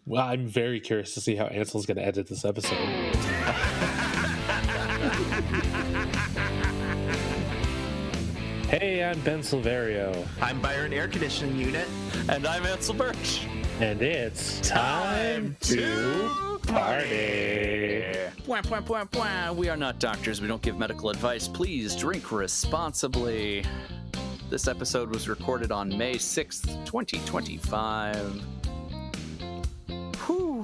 Well, I'm very curious to see how Ansel's going to edit this episode. Hey, I'm Ben Silverio. I'm Byron Air Conditioning Unit. And I'm Ansel Burch. And it's time to party. Bwah, bwah, bwah, bwah. We are not doctors. We don't give medical advice. Please drink responsibly. This episode was recorded on May 6th, 2025. Whew.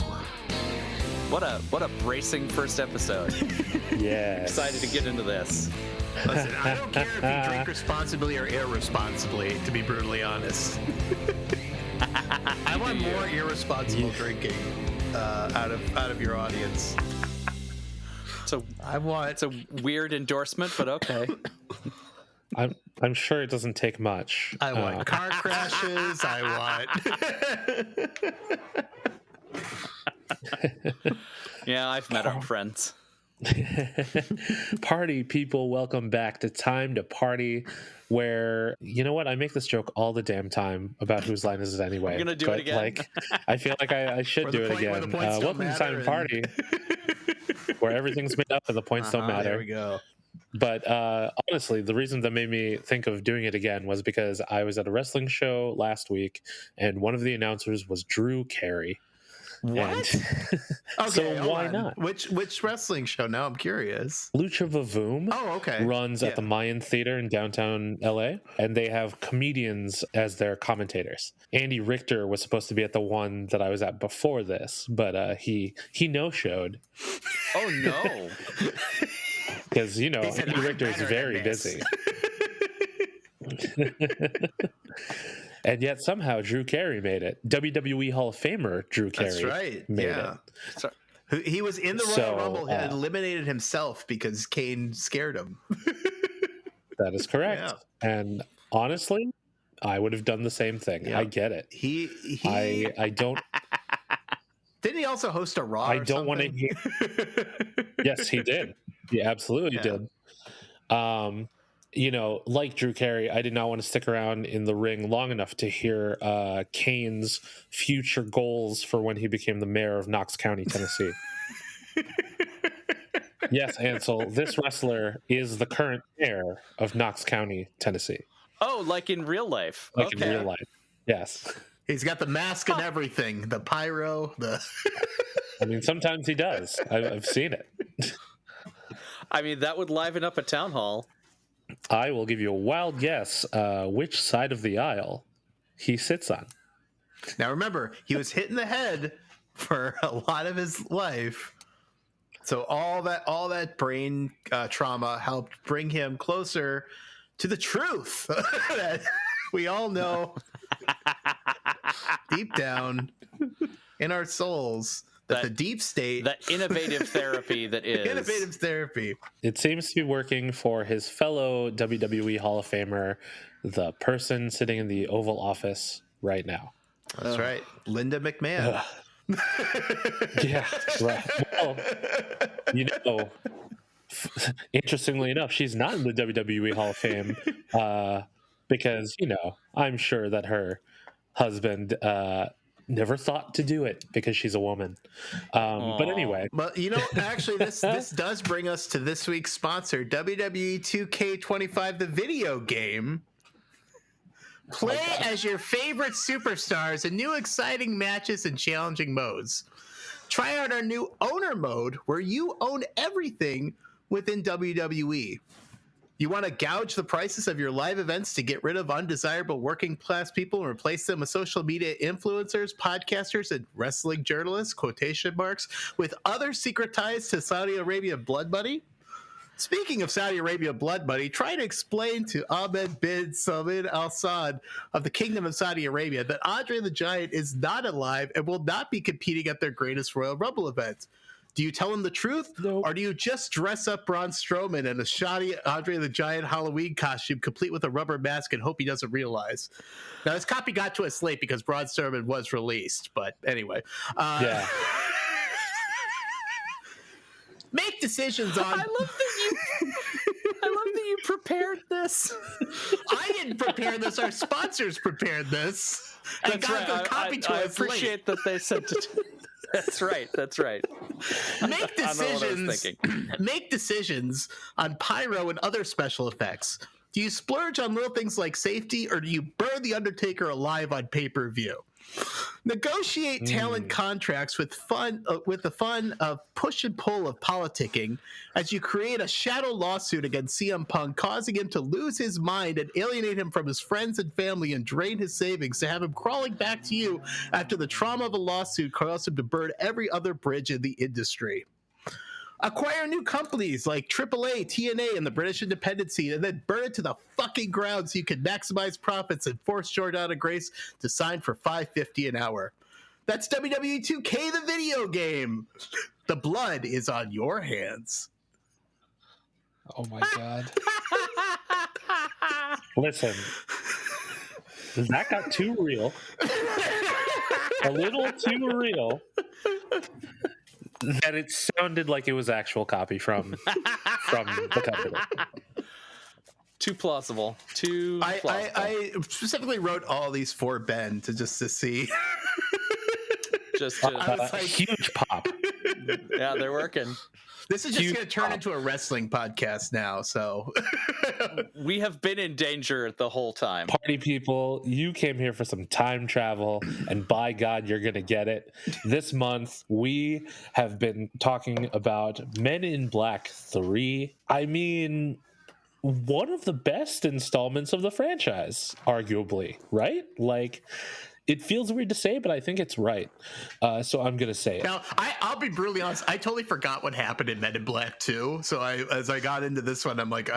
What a bracing first episode. Yes. Excited to get into this. Listen, I don't care if you drink responsibly or irresponsibly, to be brutally honest. I want more irresponsible drinking out of your audience. So it's a weird endorsement, but okay. I'm sure it doesn't take much. I want car crashes. I want. Yeah, I've met our friends. Party people, welcome back to Time to Party, where, you know what, I make this joke all the damn time about whose line is it anyway. I'm gonna do it again. Like, I feel like I should do it again. Welcome to Time to Party, where everything's made up and the points don't matter. There we go. But honestly, the reason that made me think of doing it again was because I was at a wrestling show last week, and one of the announcers was Drew Carey. What? Okay, so why not? Which wrestling show? Now I'm curious. Lucha Vavoom runs at the Mayan Theater in downtown LA, and they have comedians as their commentators. Andy Richter was supposed to be at the one that I was at before this, but he no-showed. Oh no. Because, you know, Andy Richter is very busy. And yet somehow Drew Carey made it. WWE Hall of Famer Drew Carey made it. So, he was in the Royal Rumble and eliminated himself because Kane scared him. That is correct. Yeah. And honestly, I would have done the same thing. Yep. I get it. I don't... Didn't he also host a Raw? I don't want to hear... Yes, he did. He absolutely did. You know, like Drew Carey, I did not want to stick around in the ring long enough to hear Kane's future goals for when he became the mayor of Knox County, Tennessee. Yes, Ansel, this wrestler is the current mayor of Knox County, Tennessee. Oh, like in real life. In real life, yes. He's got the mask and everything, the pyro, I mean, sometimes he does. I've seen it. I mean, that would liven up a town hall. I will give you a wild guess which side of the aisle he sits on. Now, remember, he was hit in the head for a lot of his life. So all that brain trauma helped bring him closer to the truth that we all know deep down in our souls. That the deep state, that innovative therapy that is innovative therapy. It seems to be working for his fellow WWE Hall of Famer, the person sitting in the Oval Office right now. That's right, Linda McMahon. Yeah, right. Well, you know, interestingly enough, she's not in the WWE Hall of Fame because, you know, I'm sure that her husband never thought to do it because she's a woman. But anyway. But, you know, actually, this does bring us to this week's sponsor, WWE 2K25, the video game. Play as your favorite superstars in new exciting matches and challenging modes. Try out our new owner mode where you own everything within WWE. You want to gouge the prices of your live events to get rid of undesirable working class people and replace them with social media influencers, podcasters, and wrestling journalists, quotation marks, with other secret ties to Saudi Arabia blood money? Speaking of Saudi Arabia blood money, try to explain to Ahmed bin Salman Al Saud of the Kingdom of Saudi Arabia that Andre the Giant is not alive and will not be competing at their greatest Royal Rumble event. Do you tell him the truth, or do you just dress up Braun Strowman in a shoddy Andre the Giant Halloween costume, complete with a rubber mask, and hope he doesn't realize? Now, this copy got to us late because Braun Strowman was released, but anyway. Yeah. Make decisions on... I love that you prepared this. I didn't prepare this. Our sponsors prepared this. And That's got right. the copy to I us appreciate that they sent it. That's right. That's right. Make I don't know what I was decisions. thinking. Make decisions on pyro and other special effects. Do you splurge on little things like safety, or do you burn the Undertaker alive on pay-per-view? Negotiate talent contracts with the fun of push and pull of politicking as you create a shadow lawsuit against CM Punk, causing him to lose his mind and alienate him from his friends and family and drain his savings to have him crawling back to you after the trauma of a lawsuit caused him to burn every other bridge in the industry. Acquire new companies like AAA, TNA, and the British Independent scene, and then burn it to the fucking ground so you can maximize profits and force Jordana Grace to sign for $5.50 an hour. That's WWE 2K, the video game. The blood is on your hands. Oh my god. Listen, that got too real. A little too real. That it sounded like it was actual copy from the company. Too plausible. I specifically wrote all these for Ben to see. Just to, I was like, huge pop. yeah, they're working. This is just going to turn into a wrestling podcast now. So We have been in danger the whole time. Party people, you came here for some time travel, and by God, you're going to get it. This month, we have been talking about Men in Black 3. I mean, one of the best installments of the franchise, arguably, right? Like, it feels weird to say, but I think it's right. So I'm going to say it. now, I'll be brutally honest. I totally forgot what happened in Men in Black 2. So as I got into this one, I'm like,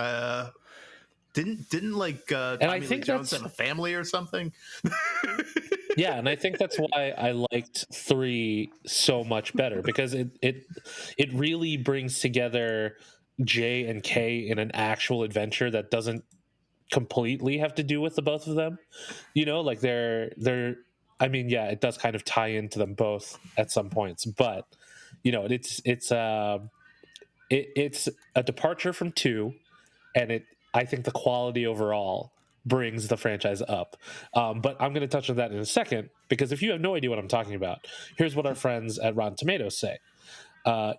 didn't like Tommy Lee Jones have a family or something? Yeah, and I think that's why I liked 3 so much better, because it really brings together J and K in an actual adventure that doesn't completely have to do with the both of them. You know, like they're I mean, yeah, it does kind of tie into them both at some points, but you know, it's a departure from 2, and I think the quality overall brings the franchise up. But I'm going to touch on that in a second, because if you have no idea what I'm talking about, here's what our friends at Rotten Tomatoes say.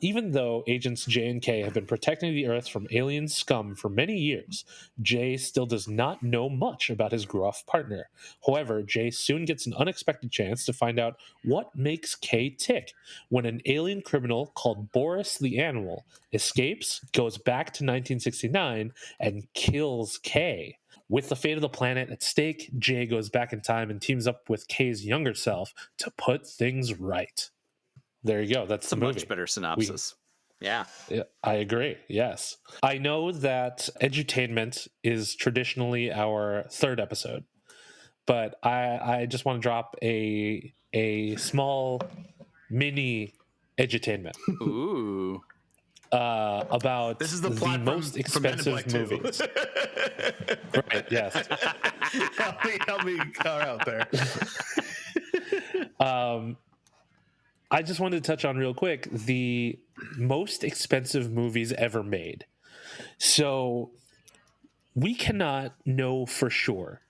Even though agents J and K have been protecting the Earth from alien scum for many years, J still does not know much about his gruff partner. However, J soon gets an unexpected chance to find out what makes K tick when an alien criminal called Boris the Animal escapes, goes back to 1969, and kills K. With the fate of the planet at stake, J goes back in time and teams up with K's younger self to put things right. There you go. That's a the movie. Much better synopsis. Yeah, I agree. Yes. I know that edutainment is traditionally our 3rd episode, but I just want to drop a small mini edutainment. Ooh. About This is the plot most from Men in Black expensive 2. movies. Right, yes. help me car out there. I just wanted to touch on real quick the most expensive movies ever made. So we cannot know for sure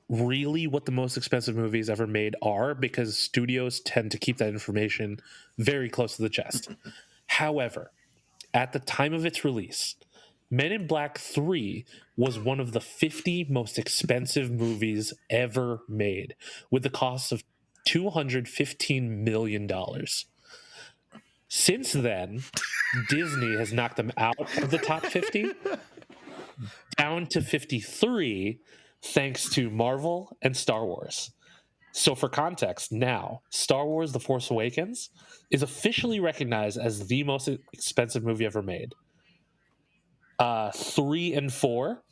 really what the most expensive movies ever made are, because studios tend to keep that information very close to the chest. However, at the time of its release, Men in Black 3 was one of the 50 most expensive movies ever made, with the cost of $215 million. Since then, Disney has knocked them out of the top 50 down to 53, thanks to Marvel and Star Wars. So for context, now, Star Wars The Force Awakens is officially recognized as the most expensive movie ever made. 3 and 4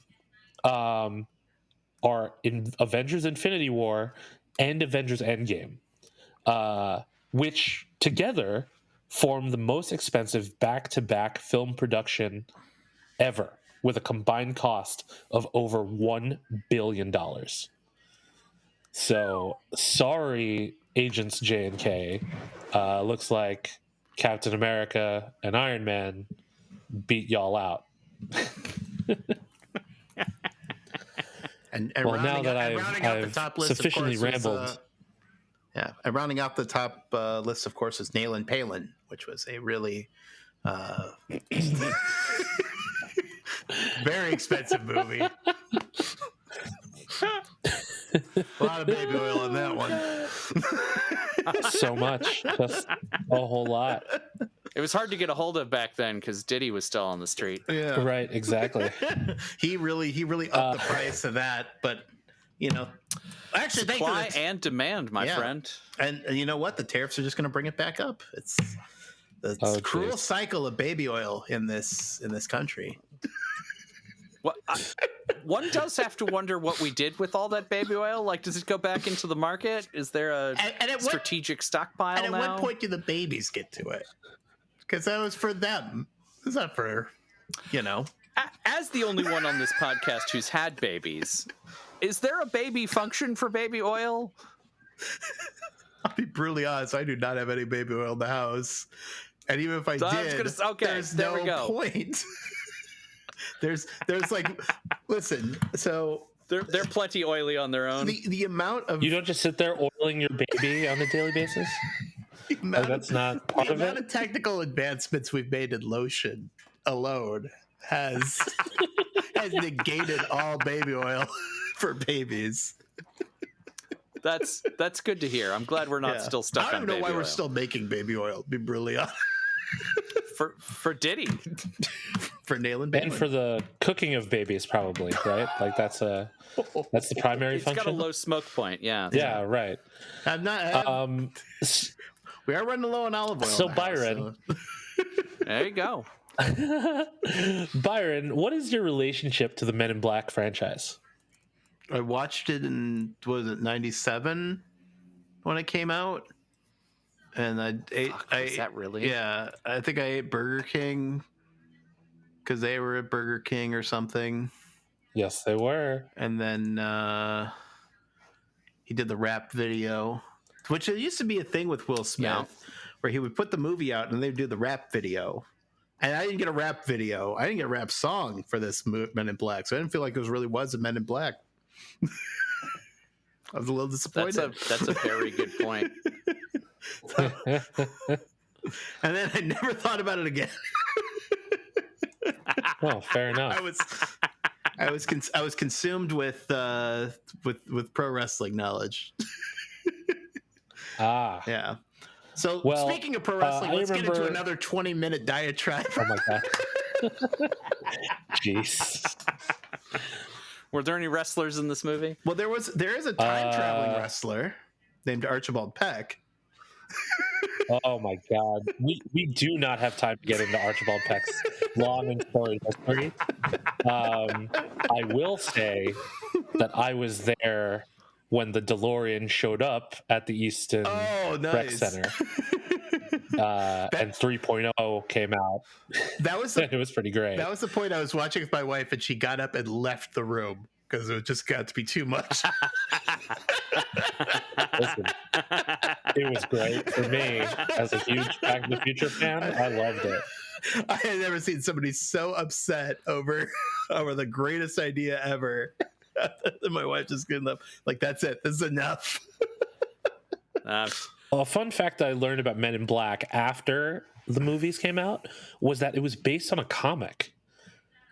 are in Avengers Infinity War and Avengers Endgame, which together form the most expensive back-to-back film production ever, with a combined cost of over $1 billion. So, sorry, Agents J and K. Looks like Captain America and Iron Man beat y'all out. And Well, rounding, now that and rounding out the I've top list, sufficiently of course, rambled. and rounding out the top list, of course, is Nail and Palin, which was a really very expensive movie. A lot of baby oil in that one. So much, just a whole lot. It was hard to get a hold of back then because Diddy was still on the street. Yeah, Right, exactly. he really upped the price of that, but actually, Supply and demand, my friend. And you know what? The tariffs are just going to bring it back up. It's the cruel cycle of baby oil in this country. Well, one does have to wonder what we did with all that baby oil. Like, does it go back into the market? Is there a strategic stockpile and now? at what point do the babies get to it? Because that was for them. It's not for, As the only one on this podcast who's had babies, is there a baby function for baby oil? I'll be brutally honest. I do not have any baby oil in the house. And even if I did, there's no point. There's like, listen, so they're plenty oily on their own. The amount of You don't just sit there oiling your baby on a daily basis. That's not part of it. The amount of technical advancements we've made in lotion alone has negated all baby oil for babies. That's good to hear. I'm glad we're not still stuck on baby oil. I don't know why we're still making baby oil, to be brutally honest. For Diddy. For Nail and Palin. And for the cooking of babies, probably, right? Like that's the primary function. It's got a low smoke point, yeah. Yeah, right. I'm not. We are running low on olive oil. So now, Byron, there you go. Byron, what is your relationship to the Men in Black franchise? I watched it in, was it 97 when it came out? And I ate. Is that really? Yeah, I think I ate Burger King because they were at Burger King or something. Yes, they were. And then he did the rap video, which it used to be a thing with Will Smith, where he would put the movie out and they'd do the rap video. And I didn't get a rap video. I didn't get a rap song for this Men in Black, so I didn't feel like it really was a Men in Black. I was a little disappointed. That's a very good point. And then I never thought about it again. Well, fair enough. I was consumed with pro wrestling knowledge. Yeah. So speaking of pro wrestling, let's get into another 20-minute diatribe. Oh my god. Jeez. Were there any wrestlers in this movie? Well, there is a time traveling wrestler named Archibald Peck. Oh my god. We do not have time to get into Archibald Peck's long and storied history. I will say that I was there when the DeLorean showed up at the Easton Rec Center. And 3.0 came out. It was pretty great. That was the point I was watching with my wife, and she got up and left the room because it just got to be too much. Listen, it was great for me as a huge Back to the Future fan. I loved it. I had never seen somebody so upset over the greatest idea ever. My wife just getting up like, that's it. This is enough. A fun fact that I learned about Men in Black after the movies came out was that it was based on a comic.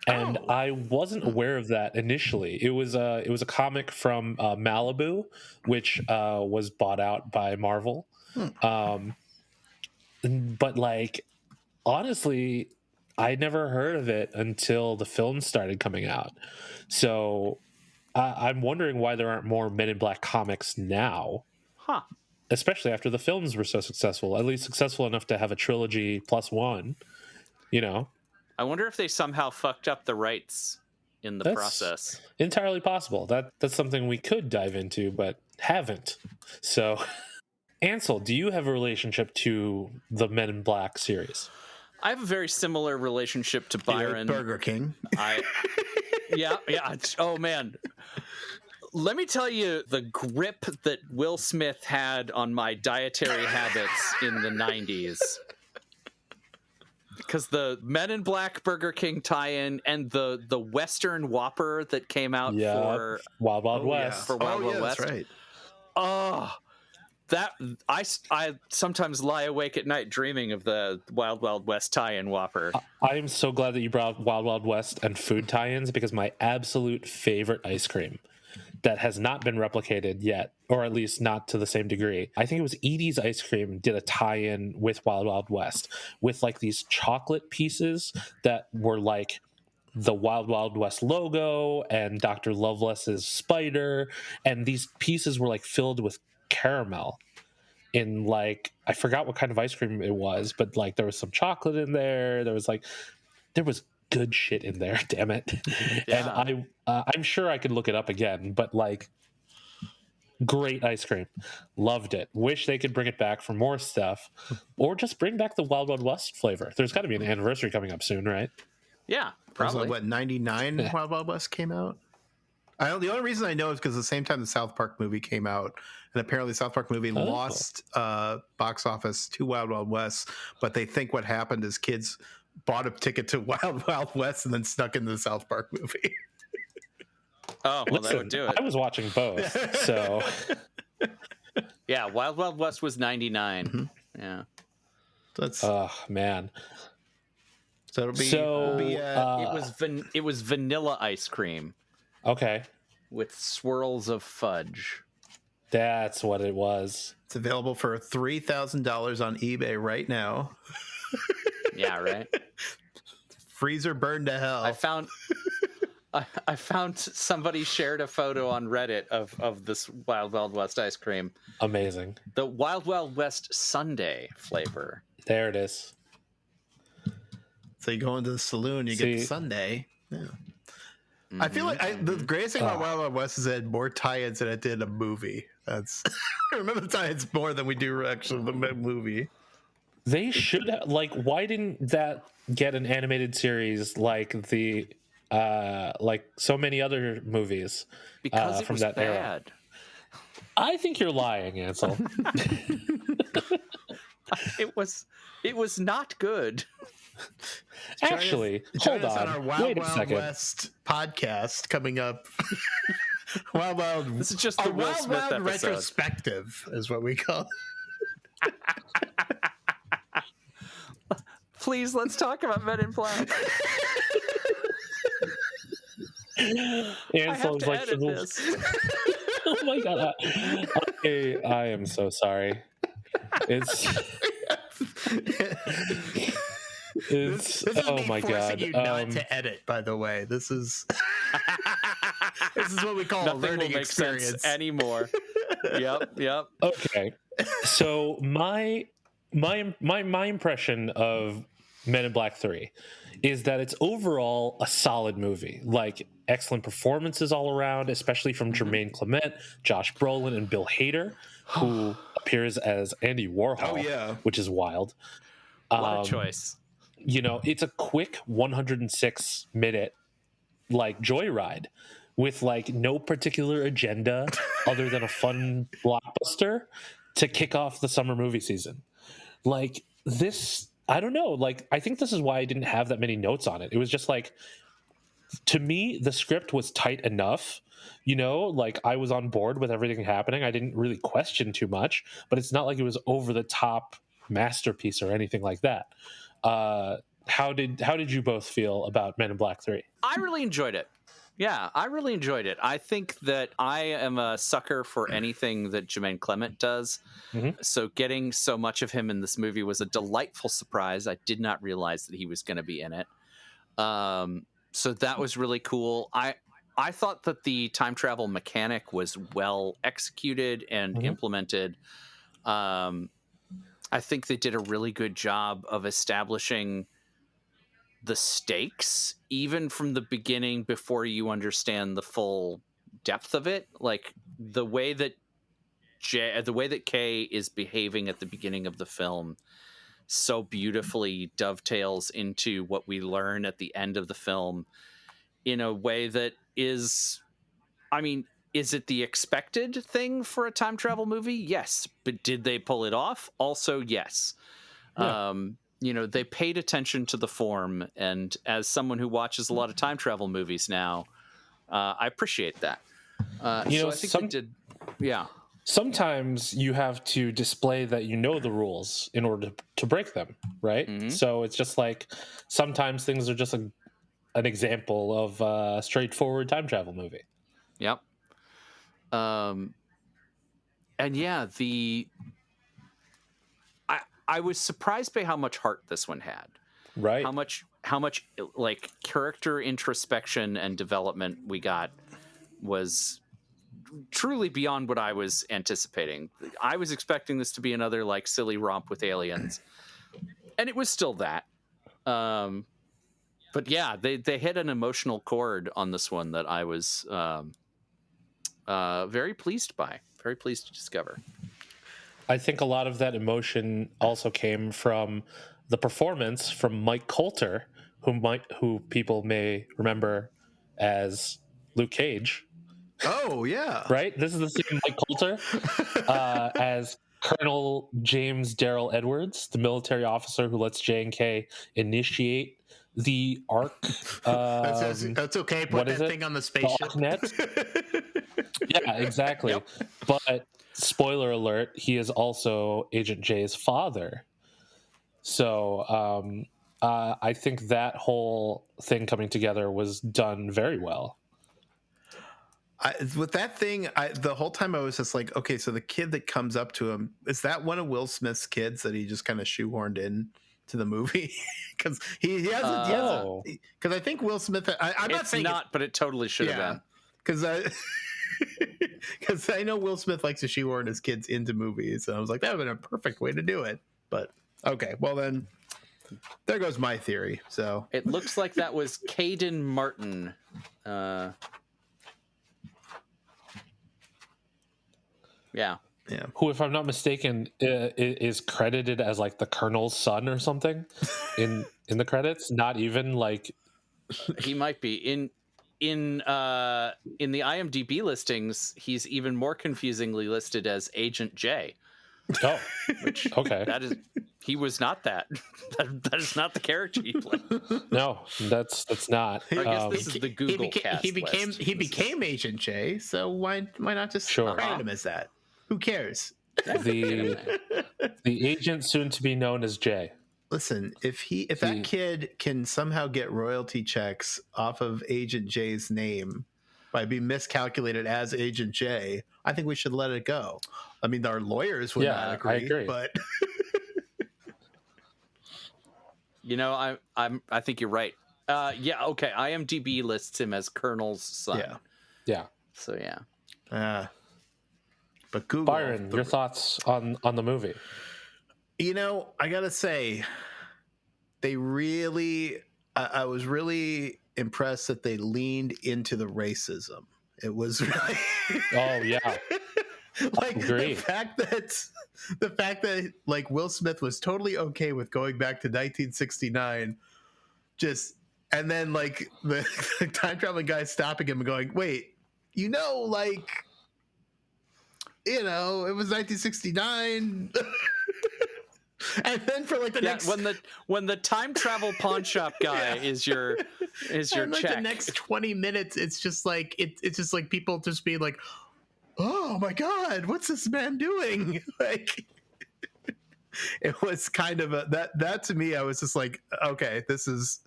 And I wasn't aware of that initially. It was a comic from Malibu, which was bought out by Marvel. But like, honestly, I never heard of it until the films started coming out. So I'm wondering why there aren't more Men in Black comics now. Huh. Especially after the films were so successful, at least successful enough to have a trilogy plus one, I wonder if they somehow fucked up the rights in the process. Entirely possible. That's something we could dive into, but haven't. So, Ansel, do you have a relationship to the Men in Black series? I have a very similar relationship to Byron. Burger King. Yeah. Oh man. Let me tell you the grip that Will Smith had on my dietary habits in the 90s. because the Men in Black Burger King tie-in and the Western Whopper that came out for Wild Wild West. For Wild Wild West. That's right. Oh, that I sometimes lie awake at night dreaming of the Wild Wild West tie-in Whopper. I am so glad that you brought Wild Wild West and food tie-ins, because my absolute favorite ice cream that has not been replicated yet, or at least not to the same degree, I think it was Edie's Ice Cream did a tie-in with Wild Wild West with like these chocolate pieces that were like the Wild Wild West logo and Dr. Loveless's spider, and these pieces were like filled with caramel in like, I forgot what kind of ice cream it was, but like there was some chocolate in there. There was good shit in there, damn it. Yeah. And I'm sure I could look it up again, but like, great ice cream. Loved it. Wish they could bring it back for more stuff, or just bring back the Wild Wild West flavor. There's got to be an anniversary coming up soon, right? Yeah, probably. Like, what, 99 Wild Wild West came out? The only reason I know is because the same time the South Park movie came out, and apparently South Park movie lost box office to Wild Wild West, but they think what happened is kids bought a ticket to Wild Wild West and then snuck into the South Park movie. Oh, well, that would do it. I was watching both, so... Yeah, Wild Wild West was 99. Mm-hmm. Yeah. That's Oh, man. so it'll be, It was vanilla ice cream Okay. with swirls of fudge. That's what it was. it's available for $3,000 on eBay right now. Yeah, right. Freezer burned to hell. I found somebody shared a photo on Reddit of this Wild Wild West ice cream. Amazing. The Wild Wild West Sundae flavor. There it is. So you go into the saloon, you get the sundae. Yeah. Mm-hmm. I feel like the greatest thing about Wild Wild West is it had more tie-ins than it did a movie. That's I remember the tie-ins more than we do actually the movie. They should have, like, why didn't that get an animated series like the like so many other movies Because it from was that era? bad. I think you're lying, Ansel. It was not good. Actually, Join hold us on. our Wild Wait a Wild second. West podcast coming up. Wild Wild. This is just the Will Wild Smith Wild episode. retrospective is what we call it. Please, let's talk about Men in Black. Ansel's to like, edit this. oh my god! I am so sorry. It's This is oh me my forcing god! you not to edit. By the way, this is what we call a Nothing will learning make experience sense anymore. Yep. Okay, so my impression of Men in Black 3 is that it's overall a solid movie. Like, excellent performances all around, especially from Jermaine Clement, Josh Brolin, and Bill Hader, who appears as Andy Warhol. Oh, yeah. Which is wild. What a choice. You know, it's a quick 106-minute like joyride with like no particular agenda other than a fun blockbuster to kick off the summer movie season. Like, this, I don't know, like, I think this is why I didn't have that many notes on it. It was just like, to me, the script was tight enough, you know, like I was on board with everything happening. I didn't really question too much, but it's not like it was over the top masterpiece or anything like that. How did you both feel about Men in Black 3? I really enjoyed it. Yeah, I really enjoyed it. I think that I am a sucker for anything that Jermaine Clement does. Mm-hmm. So getting so much of him in this movie was a delightful surprise. I did not realize that he was going to be in it. So that was really cool. I thought that the time travel mechanic was well executed and implemented. I think they did a really good job of establishing the stakes, even from the beginning, before you understand the full depth of it. Like the way that Kay is behaving at the beginning of the film so beautifully dovetails into what we learn at the end of the film in a way that is, I mean, is it the expected thing for a time travel movie? Yes. But did they pull it off? Also, yes. Yeah. they paid attention to the form, and as someone who watches a lot of time travel movies now, I appreciate that. So I think they did. Yeah. Sometimes you have to display that you know the rules in order to break them, right? Mhm. So it's just like sometimes things are just an example of a straightforward time travel movie. Yep. And yeah, I was surprised by how much heart this one had. Right. How much like character introspection and development we got was truly beyond what I was anticipating. I was expecting this to be another like silly romp with aliens, and it was still that. But yeah, they hit an emotional chord on this one that I was very pleased by, very pleased to discover. I think a lot of that emotion also came from the performance from Mike Coulter, who people may remember as Luke Cage. Oh yeah, right. This is the same Mike Coulter as Colonel James Darrell Edwards, the military officer who lets J&K initiate the Ark. That's okay. Put that thing on the spaceship. Yeah, exactly. Yep. But spoiler alert: he is also Agent J's father. So I think that whole thing coming together was done very well. With that thing, the whole time I was just like, okay, so the kid that comes up to him, is that one of Will Smith's kids that he just kind of shoehorned in to the movie? Because he has because I think Will Smith. I'm not saying not, but it totally should have been. Because I know Will Smith likes to shoehorn his kids into movies, and I was like, that would have been a perfect way to do it. But okay, well then, there goes my theory. So it looks like that was Caden Martin. Yeah. Who, if I'm not mistaken, is credited as like the Colonel's son or something in the credits. Not even like he might be in the IMDb listings. He's even more confusingly listed as Agent J. Oh, which okay. He was not that. That is not the character he played. No, that's not. I guess this is the Google cast. He became Agent J. So why not just credit him as that? Who cares? The agent soon to be known as J. Listen, if that kid can somehow get royalty checks off of Agent J's name by being miscalculated as Agent J, I think we should let it go. I mean, our lawyers would not agree, I agree. But I think you're right. Okay. IMDb lists him as Colonel's son. Yeah. So yeah. But Google, Byron, your thoughts on the movie? I gotta say, I was really impressed that they leaned into the racism. It was really oh yeah, like the fact that like Will Smith was totally okay with going back to 1969, and then like the time traveling guy stopping him and going, wait, it was 1969. And then for like the next when the time travel pawn shop guy is your and like check. The next 20 minutes it's just like it's just like people just being like, oh my god, what's this man doing? Like it was kind of that to me, I was just like, okay, this is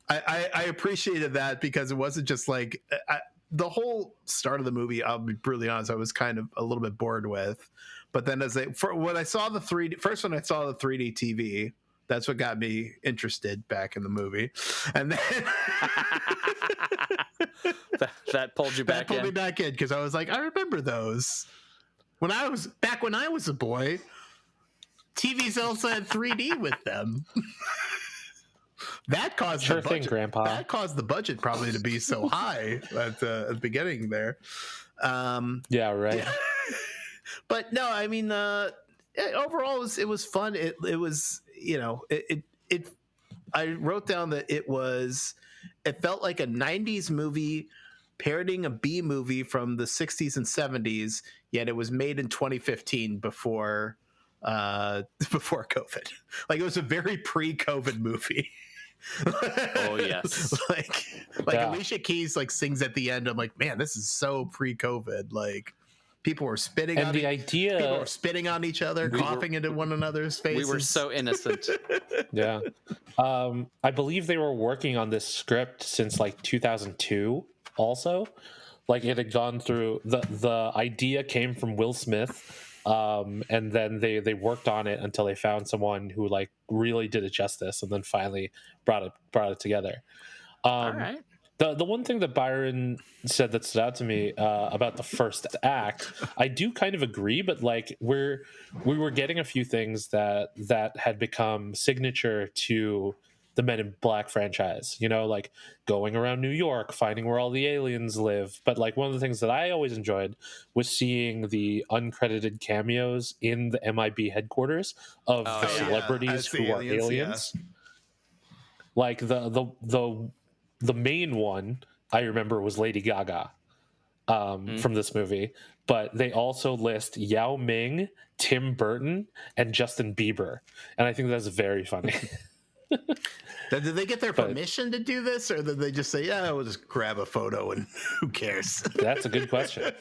I appreciated that, because it wasn't just like the whole start of the movie, I'll be brutally honest, I was kind of a little bit bored with. But then when I saw the 3D TV, that's what got me interested back in the movie. And then that pulled you back in. That pulled me back in, because I was like, I remember those. When I was a boy, TVs also had 3D with them. That caused the budget, Grandpa. That caused the budget probably to be so high at the beginning there. Yeah, right. Yeah. But no, I mean, overall it was fun. It was, I wrote down that it felt like a 90s movie parodying a B movie from the 60s and 70s, yet it was made in 2015 before before COVID. Like, it was a very pre-COVID movie. Oh yes. like Yeah. Alicia Keys like sings at the end. I'm like, man, this is so pre-COVID. Like, people were spitting And on the people were idea, spitting on each other, coughing into one another's faces. We were so innocent. yeah. I believe they were working on this script since like 2002 also. Like, it had gone through, the idea came from Will Smith. And then they worked on it until they found someone who like really did it justice, and then finally brought it together. All right. The one thing that Byron said that stood out to me about the first act, I do kind of agree, but like we were getting a few things that had become signature to the Men in Black franchise, you know, like going around New York, finding where all the aliens live. But like, one of the things that I always enjoyed was seeing the uncredited cameos in the MIB headquarters of the celebrities who are aliens. Yeah. Like the main one I remember was Lady Gaga from this movie, but they also list Yao Ming, Tim Burton, and Justin Bieber, and I think that's very funny. Did they get their permission to do this, or did they just say, yeah, we'll just grab a photo and who cares? That's a good question.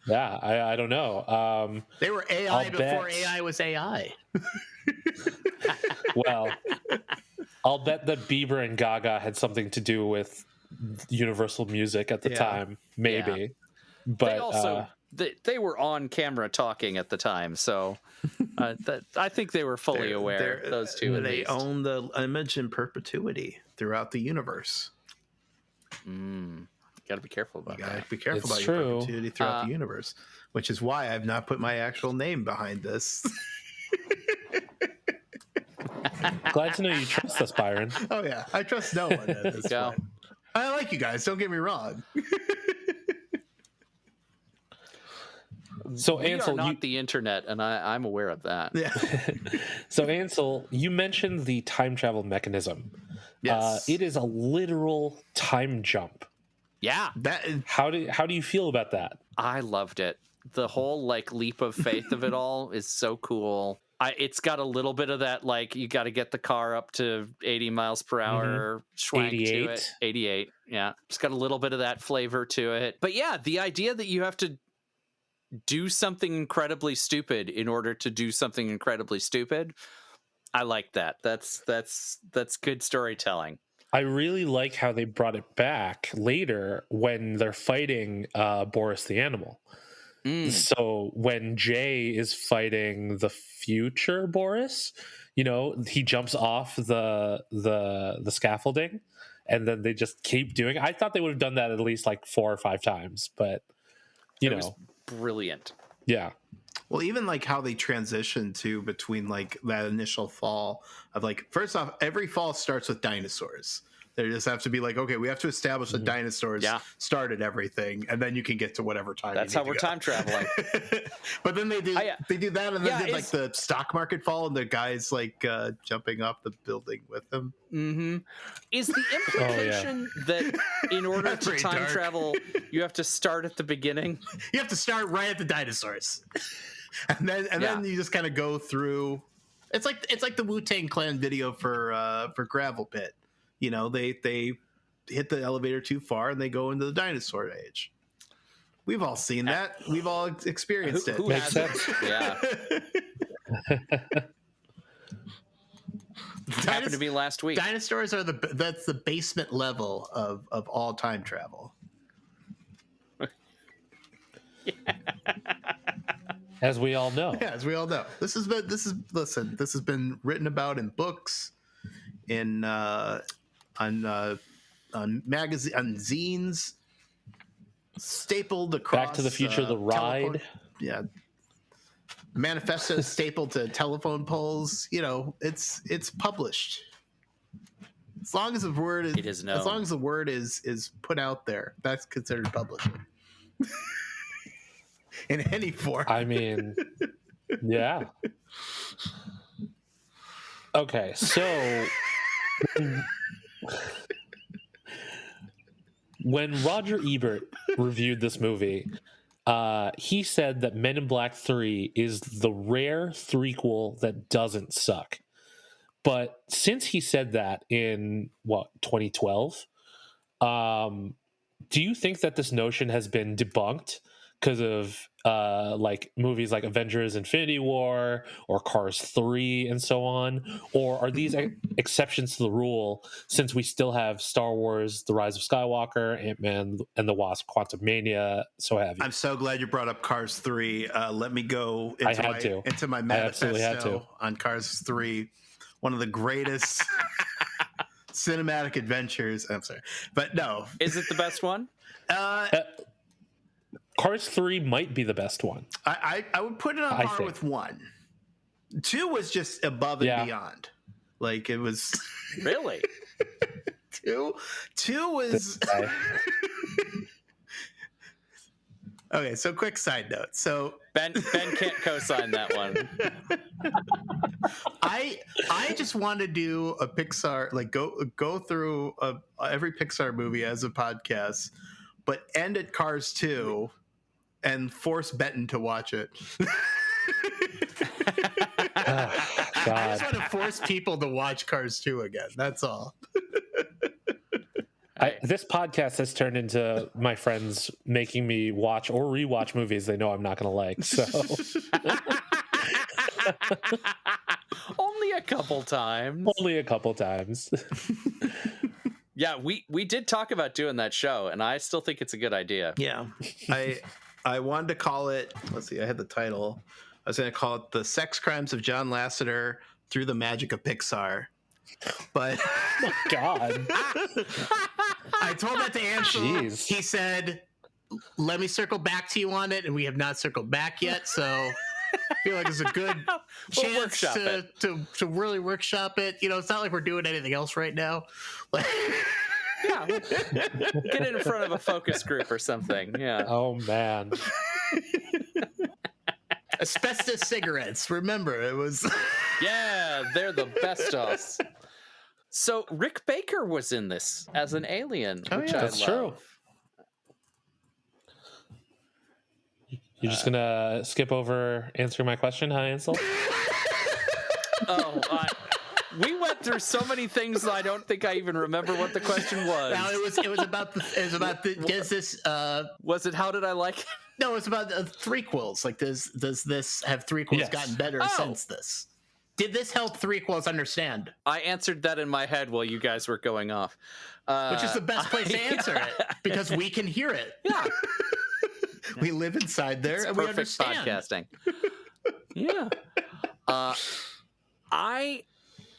Yeah, I don't know. They were AI before AI was AI. Well, I'll bet that Bieber and Gaga had something to do with Universal Music at the time, maybe. Yeah. But they also they were on camera talking at the time, so I think they were fully aware. Those two, they own the image in perpetuity throughout the universe. Got to be careful about that. Got to be careful about your perpetuity throughout the universe, which is why I've not put my actual name behind this. Glad to know you trust us, Byron. Oh yeah, I trust no one at this point. I like you guys. Don't get me wrong. So we Ansel, are not the internet, and I'm aware of that. Yeah. So Ansel, you mentioned the time travel mechanism. Yes. It is a literal time jump. Yeah. How do you feel about that? I loved it. The whole like leap of faith of it all is so cool. It's got a little bit of that, like, you got to get the car up to 80 miles per hour, schwank 88. to it. 88, yeah. It's got a little bit of that flavor to it. But yeah, the idea that you have to do something incredibly stupid in order to do something incredibly stupid, I like that. That's good storytelling. I really like how they brought it back later when they're fighting Boris the Animal. So when Jay is fighting the future Boris, you know, he jumps off the scaffolding, and then they just keep doing it. I thought they would have done that at least like 4 or 5 times, but it was brilliant. Yeah. Well, even like how they transition to between like that initial fall of like, first off, every fall starts with dinosaurs. They just have to be like, okay, we have to establish that dinosaurs started everything, and then you can get to whatever time. That's how we're time traveling. But then they do that, and then like the stock market fall, and the guys like jumping off the building with them. Mm-hmm. Is the implication that in order to time travel, you have to start at the beginning? You have to start right at the dinosaurs, and then you just kind of go through. It's like the Wu-Tang Clan video for Gravel Pit. You know, they hit the elevator too far and they go into the dinosaur age. We've all seen that. We've all experienced it. Who makes sense? Yeah. Happened to be last week. Dinosaurs are that's the basement level of all time travel. As we all know. Yeah, as we all know. This has been written about in books, in on magazine, on zines, stapled across. Back to the Future, the ride. Manifesto stapled to telephone poles. You know, it's published. As long as the word is, it is known. As long as the word is put out there, that's considered publishing. In any form. I mean, yeah. Okay, so when Roger Ebert reviewed this movie, he said that Men in Black 3 is the rare threequel that doesn't suck. But since he said that in 2012, do you think that this notion has been debunked because of like movies like Avengers Infinity War or Cars 3 and so on? Or are these exceptions to the rule since we still have Star Wars, The Rise of Skywalker, Ant-Man and the Wasp, Quantumania, so have you? I'm so glad you brought up Cars 3. Let me go into my manifesto on Cars 3. One of the greatest cinematic adventures. I'm sorry. But no. Is it the best one? Cars 3 might be the best one. I would put it on par with 1. 2 was just above and beyond. Like, it was... Really? 2 was... Okay, so quick side note. So Ben can't co-sign that one. I just want to do a Pixar, like go through every Pixar movie as a podcast, but end at Cars 2 and force Benton to watch it. I just want to force people to watch Cars 2 again. That's all. This podcast has turned into my friends making me watch or rewatch movies they know I'm not going to like. So only a couple times. Only a couple times. Yeah, we did talk about doing that show, and I still think it's a good idea. Yeah, I wanted to call it. Let's see, I had the title. I was going to call it "The Sex Crimes of John Lasseter Through the Magic of Pixar." But oh my God. I told that to Ansel. Jeez. He said, "Let me circle back to you on it," and we have not circled back yet. So I feel like it's a good chance to really workshop it. You know, it's not like we're doing anything else right now. Yeah, get it in front of a focus group or something. Yeah. Oh man. Asbestos cigarettes. Remember, it was. Yeah, they're the best us. So Rick Baker was in this as an alien, which that's I love. True. You're just gonna skip over answering my question, huh, Ansel? We went through so many things that I don't think I even remember what the question was. No, it was about does this was it how did I like it? No, it was about threequels. Like, does this have threequels gotten better since this? Did this help threequels understand? I answered that in my head while you guys were going off. Which is the best place to answer it, because we can hear it. Yeah. We live inside there and we understand. Podcasting. Yeah.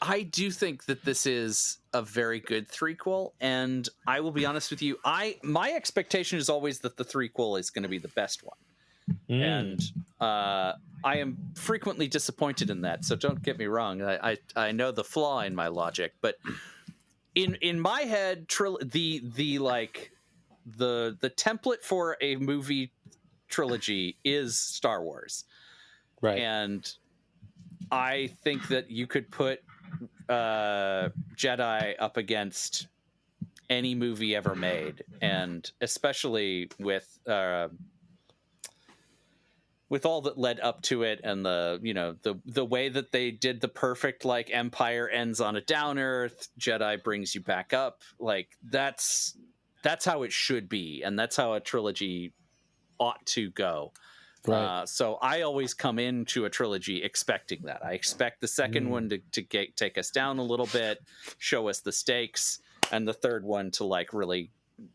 I do think that this is a very good threequel, and I will be honest with you. My expectation is always that the threequel is going to be the best one, and I am frequently disappointed in that. So don't get me wrong. I know the flaw in my logic, but in my head, the template for a movie trilogy is Star Wars, right? And I think that you could put Jedi up against any movie ever made, and especially with all that led up to it, and the way that they did the perfect, like, Empire ends on a downer, Jedi brings you back up, like that's how it should be, and that's how a trilogy ought to go. Right. So I always come into a trilogy expecting that. I expect the second one to take us down a little bit, show us the stakes, and the third one to, like, really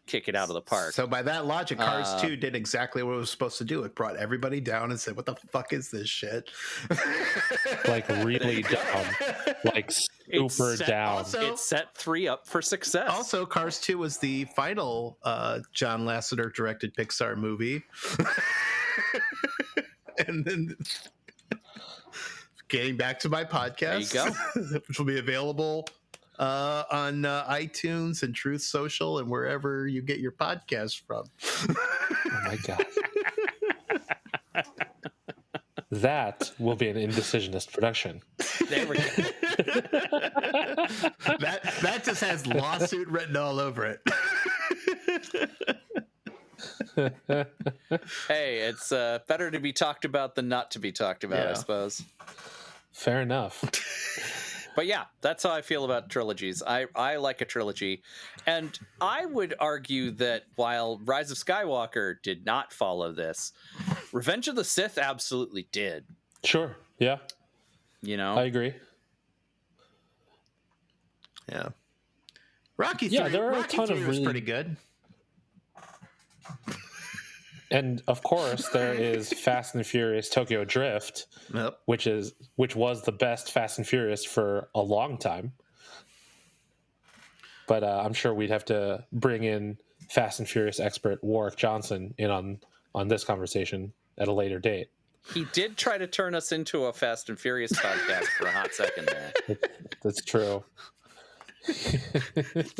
kick it out of the park. So by that logic, Cars 2 did exactly what it was supposed to do. It brought everybody down and said, "What the fuck is this shit?" Like, really down. Like, super down. It set 3 up for success. Also, Cars 2 was the final John Lasseter directed Pixar movie. And then getting back to my podcast, there you go. Which will be available on iTunes and Truth Social and wherever you get your podcast from. Oh my God. That will be an Indecisionist production. There we go. That just has lawsuit written all over it. Hey, it's better to be talked about than not to be talked about, I suppose. Fair enough. But yeah, that's how I feel about trilogies. I like a trilogy. And I would argue that while Rise of Skywalker did not follow this, Revenge of the Sith absolutely did. Sure. Yeah. You know? I agree. Yeah. Rocky 3, there are a Rocky ton 3 of was really... pretty good. And of course, there is Fast and Furious Tokyo Drift, which was the best Fast and Furious for a long time. But I'm sure we'd have to bring in Fast and Furious expert Warwick Johnson in on this conversation at a later date. He did try to turn us into a Fast and Furious podcast for a hot second there. That's true.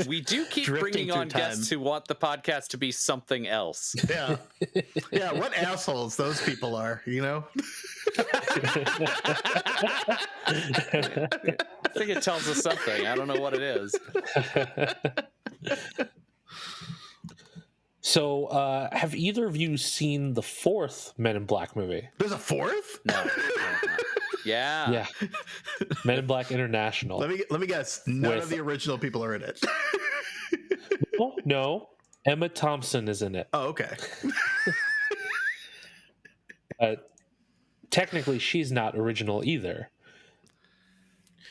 We do keep bringing on guests who want the podcast to be something else. Yeah. Yeah, what assholes those people are, you know? I think it tells us something. I don't know what it is. So, have either of you seen the fourth Men in Black movie? There's a fourth? No. Yeah. Yeah. Men in Black International. Let me guess. None of the original people are in it. No. Emma Thompson is in it. Oh, okay. Technically, she's not original either.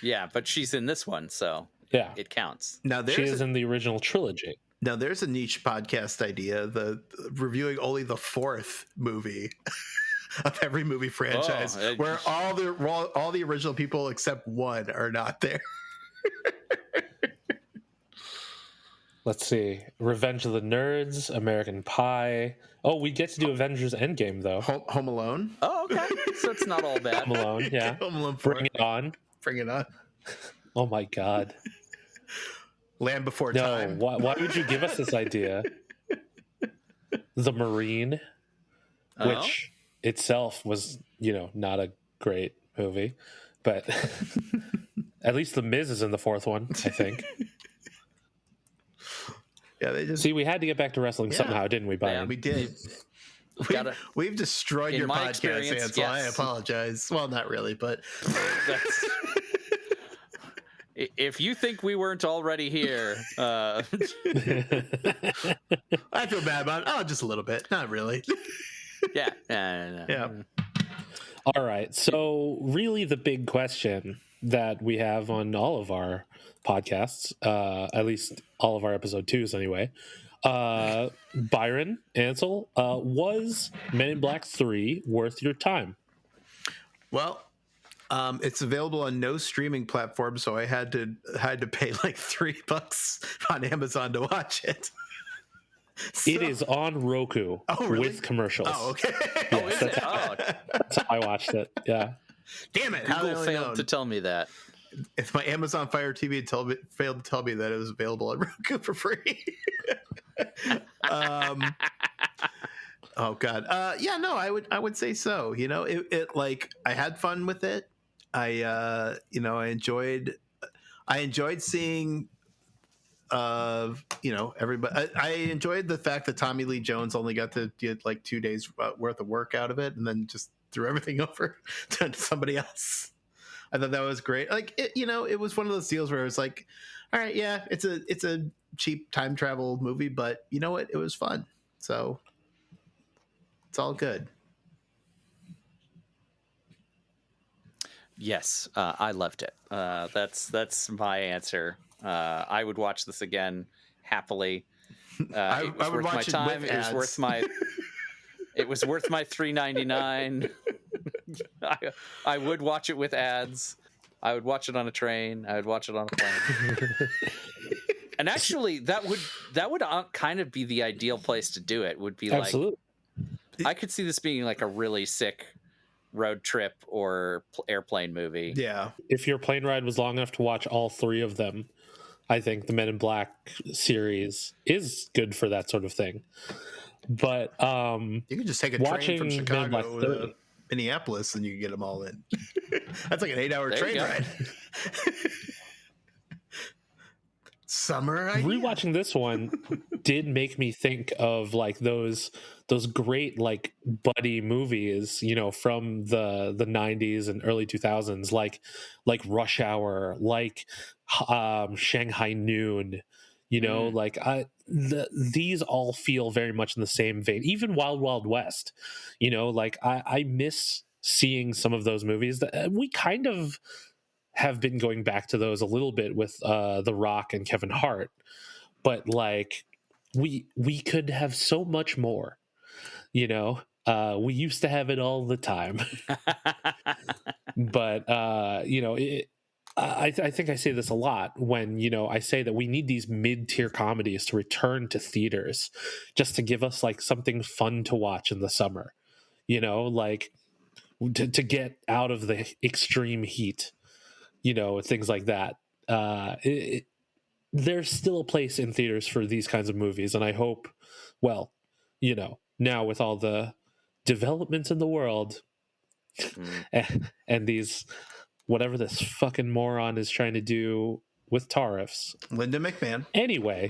Yeah, but she's in this one, so yeah, it counts. Now she is in the original trilogy. Now, there's a niche podcast idea, the reviewing only the fourth movie of every movie franchise, where all the original people except one are not there. Let's see. Revenge of the Nerds, American Pie. Oh, we get to do Avengers Endgame, though. Home Alone? Oh, okay. So it's not all bad. Home Alone, yeah. Home Alone 4. Bring it on. Bring it on. Oh, my God. Land Before Time. No, why would you give us this idea? The Marine, which itself was, not a great movie. But at least The Miz is in the fourth one, I think. Yeah, they just... See, we had to get back to wrestling somehow, didn't we, Byron? Yeah, we did. We've destroyed your podcast, Ansel. Yes. I apologize. Well, not really, but... If you think we weren't already here... I feel bad about it. Oh, just a little bit. Not really. Yeah. Yeah. All right. So really the big question that we have on all of our podcasts, at least all of our episode 2s anyway, Byron, Ansel, was Men in Black 3 worth your time? Well, it's available on no streaming platform, so I had to pay like $3 on Amazon to watch it. So, it is on Roku with commercials. Oh, okay. Yes, that's how I watched it. Yeah. Damn it! Google failed to tell me that. If my Amazon Fire TV failed to tell me that it was available on Roku for free. Oh God. I would say so. It like I had fun with it. I enjoyed seeing everybody. I enjoyed the fact that Tommy Lee Jones only got to get like 2 days worth of work out of it and then just threw everything over to somebody else. I thought that was great. Like it was one of those deals where it was like, all right, yeah, it's a cheap time travel movie, but you know what? It was fun. So it's all good. Yes, I loved it. That's my answer. I would watch this again happily. It was worth my time. It was worth my. It was worth my $3.99. I would watch it with ads. I would watch it on a train. I would watch it on a plane. And actually, that would kind of be the ideal place to do it. Would be Absolutely. Like I could see this being like a really sick road trip or airplane movie. Yeah. If your plane ride was long enough to watch all 3 of them, I think the Men in Black series is good for that sort of thing. But you can just take a train from Chicago to Minneapolis and you can get them all in. That's like an 8-hour train ride. summer idea. Rewatching this one did make me think of like those great like buddy movies, you know, from the 90s and early 2000s, like Rush Hour, like Shanghai Noon, you know, like these all feel very much in the same vein. Even Wild Wild West, you know, like I miss seeing some of those movies that we kind of have been going back to those a little bit with The Rock and Kevin Hart, but like we could have so much more, you know. We used to have it all the time. But you know, I think I say this a lot when, you know, I say that we need these mid-tier comedies to return to theaters just to give us like something fun to watch in the summer, you know, like to get out of the extreme heat, you know, things like that. There's still a place in theaters for these kinds of movies, and I hope, well, you know, now with all the developments in the world and these, whatever this fucking moron is trying to do with tariffs. Linda McMahon. Anyway.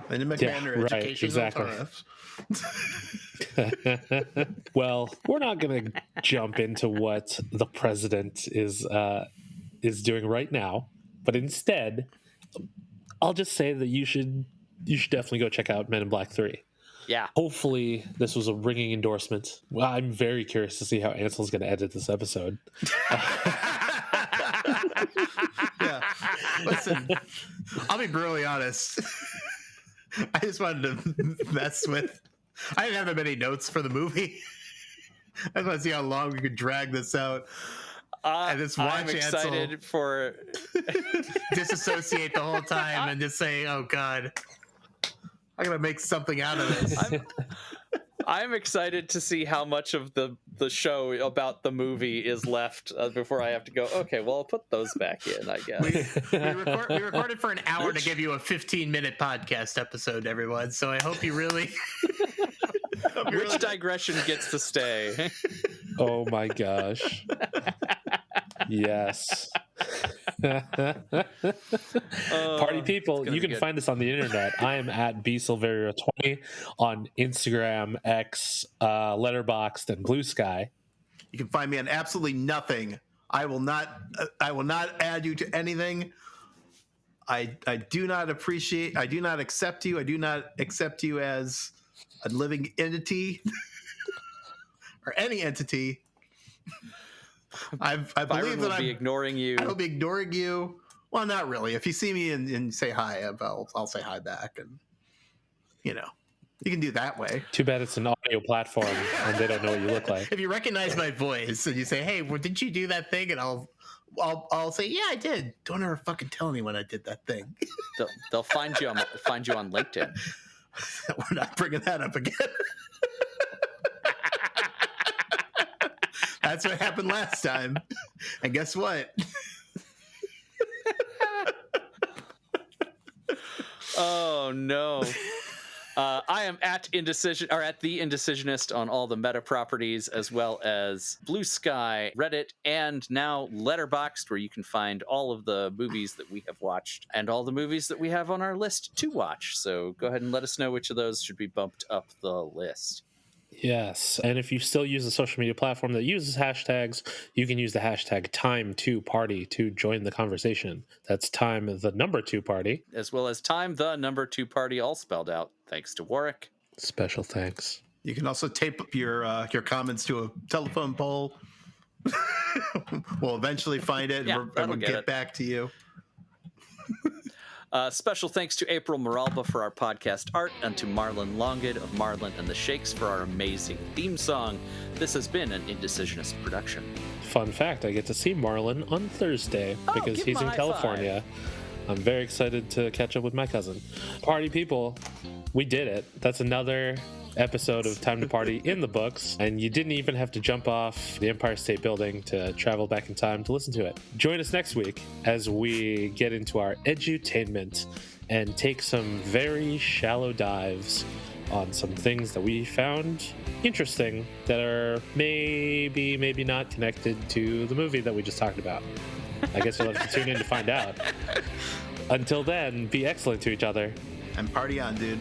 Linda McMahon, or right, education exactly. tariffs. Well, we're not going to jump into what the president is doing right now, but instead, I'll just say that you should definitely go check out Men in Black 3. Yeah. Hopefully this was a ringing endorsement. Well, I'm very curious to see how Ansel's going to edit this episode. Yeah. Listen, I'll be brutally honest. I just wanted to mess with. I didn't have that many notes for the movie. I just want to see how long we could drag this out. And just watch I'm excited Ansel for disassociate the whole time and just say, "Oh God, I'm gonna make something out of this." I'm excited to see how much of the show about the movie is left before I have to go, okay, well, I'll put those back in, I guess. We recorded for an hour to give you a 15-minute podcast episode, everyone. So I hope you really... Which digression gets to stay? Oh my gosh. Yes. Party people, you can find us on the internet. I am at bsilverio20 on Instagram, X, Letterboxd, and Blue Sky. You can find me on absolutely nothing. I will not add you to anything. I do not appreciate. I do not accept you. I do not accept you as a living entity or any entity. I believe that be ignoring you. I will be ignoring you. Well, not really. If you see me and say hi, I'll say hi back, and you know, you can do that way. Too bad it's an audio platform and they don't know what you look like. If you recognize my voice and you say, "Hey, well, didn't you do that thing?" and I'll say, "Yeah, I did." Don't ever fucking tell me when I did that thing. They'll find you on LinkedIn. We're not bringing that up again. That's what happened last time. And guess what? Oh no. I am at the Indecisionist on all the meta properties, as well as Blue Sky, Reddit, and now Letterboxd, where you can find all of the movies that we have watched and all the movies that we have on our list to watch. So go ahead and let us know which of those should be bumped up the list. Yes, and if you still use a social media platform that uses hashtags, you can use the hashtag #Time2Party to join the conversation. That's time the number 2 party, as well as time the number 2 party, all spelled out. Thanks to Warwick. Special thanks. You can also tape up your comments to a telephone pole. We'll eventually find it, and we'll get back to you. Special thanks to April Moralba for our podcast art, and to Marlon Longid of Marlon and the Shakes for our amazing theme song. This has been an Indecisionist production. Fun fact, I get to see Marlon on Thursday because he's in California. I'm very excited to catch up with my cousin. Party people, we did it. That's another episode of Time to Party in the books, and you didn't even have to jump off the Empire State Building to travel back in time to listen to it. Join us next week as we get into our edutainment and take some very shallow dives on some things that we found interesting that are maybe not connected to the movie that we just talked about. I guess you'll have to tune in to find out. Until then, be excellent to each other. And party on, dude.